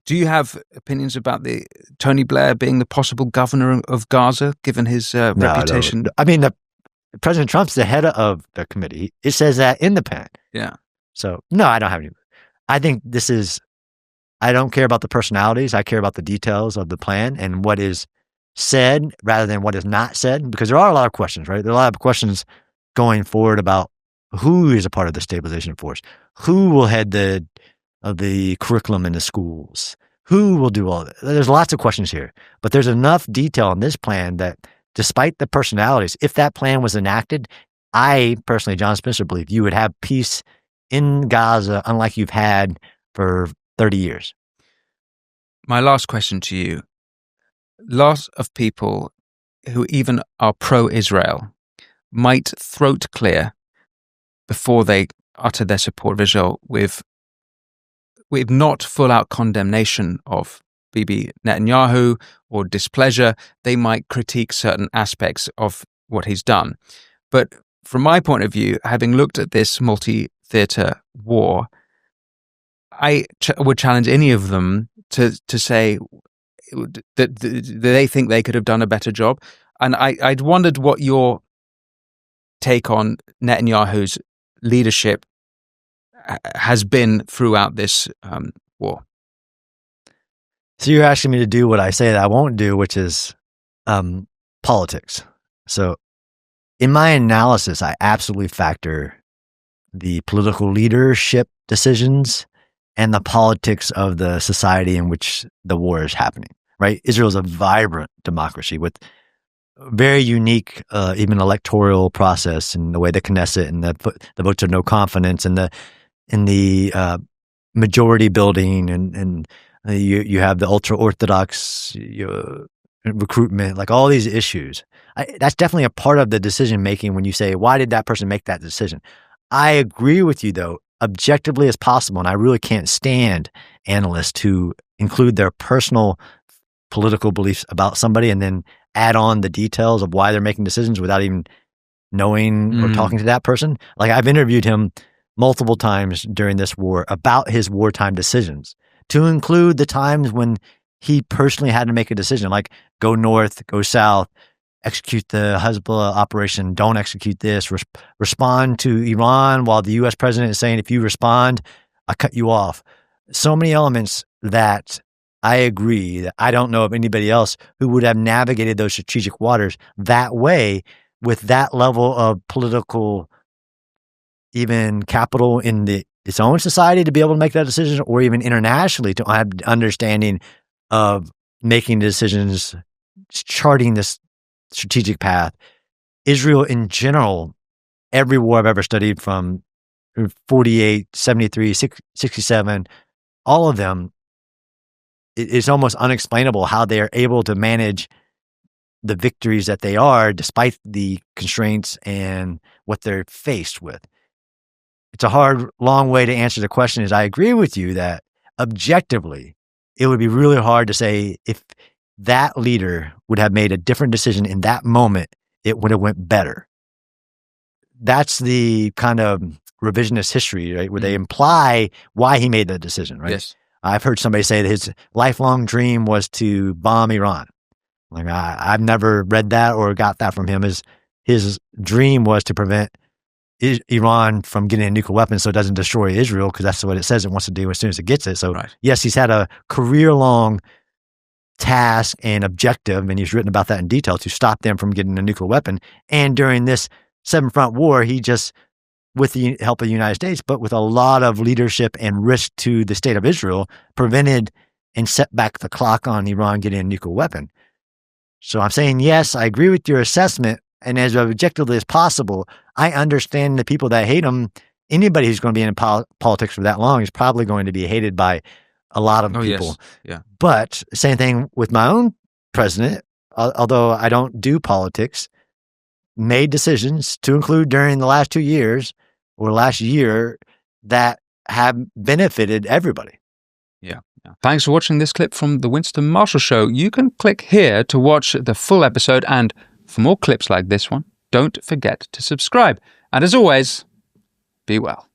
Do you have opinions about the Tony Blair being the possible governor of Gaza, given his reputation? No. I mean, President Trump's the head of the committee. It says that in the pen. Yeah. So, no, I don't have any. I think I don't care about the personalities. I care about the details of the plan and what is said rather than what is not said, because there are a lot of questions, right? There are a lot of questions going forward about who is a part of the stabilization force, who will head the curriculum in the schools, who will do all that. There's lots of questions here, but there's enough detail in this plan that despite the personalities, if that plan was enacted, I personally, John Spencer, believe you would have peace in Gaza unlike you've had for 30 years. My last question to you. Lots of people who even are pro-Israel might throat clear before they utter their support of Israel with not full-out condemnation of Bibi Netanyahu or displeasure. They might critique certain aspects of what he's done. But from my point of view, having looked at this multi-theater war, I would challenge any of them to say that they think they could have done a better job. And I'd wondered what your take on Netanyahu's leadership has been throughout this war. So you're asking me to do what I say that I won't do, which is politics. So in my analysis, I absolutely factor the political leadership decisions and the politics of the society in which the war is happening, right? Israel is a vibrant democracy with very unique, even electoral process and the way the Knesset and the votes of no confidence and the majority building and you have the ultra orthodox recruitment, like all these issues. That's definitely a part of the decision making when you say, why did that person make that decision? I agree with you though, objectively as possible, and I really can't stand analysts who include their personal political beliefs about somebody and then add on the details of why they're making decisions without even knowing or talking to that person. Like I've interviewed him multiple times during this war about his wartime decisions, to include the times when he personally had to make a decision, like go north, go south, execute the Hezbollah operation, don't execute this, respond to Iran while the U.S. president is saying, if you respond, I cut you off. So many elements that I agree that I don't know of anybody else who would have navigated those strategic waters that way with that level of political, even capital in its own society to be able to make that decision, or even internationally to have understanding of making decisions, charting this strategic path. Israel in general, every war I've ever studied from 48, 73, 67, all of them, it's almost unexplainable how they are able to manage the victories that they are despite the constraints and what they're faced with. It's a hard, long way to answer the question. Is I agree with you that objectively, it would be really hard to say if that leader would have made a different decision in that moment, it would have went better. That's the kind of revisionist history, right? Where they imply why he made that decision, right? Yes. I've heard somebody say that his lifelong dream was to bomb Iran. Like I've never read that or got that from him. His dream was to prevent Iran from getting a nuclear weapon so it doesn't destroy Israel, because that's what it says it wants to do as soon as it gets it. So yes, he's had a career-long task and objective, and he's written about that in detail, to stop them from getting a nuclear weapon. And during this Seven Front War, he just, with the help of the United States, but with a lot of leadership and risk to the state of Israel, prevented and set back the clock on Iran getting a nuclear weapon. So I'm saying, yes, I agree with your assessment. And as objectively as possible, I understand the people that hate him. Anybody who's going to be in politics for that long is probably going to be hated by a lot of people. Yes. Yeah. But same thing with my own president, although I don't do politics, made decisions to include during the last 2 years or last year that have benefited everybody. Yeah. Thanks for watching this clip from The Winston Marshall Show. You can click here to watch the full episode, and for more clips like this one, don't forget to subscribe. And as always, be well.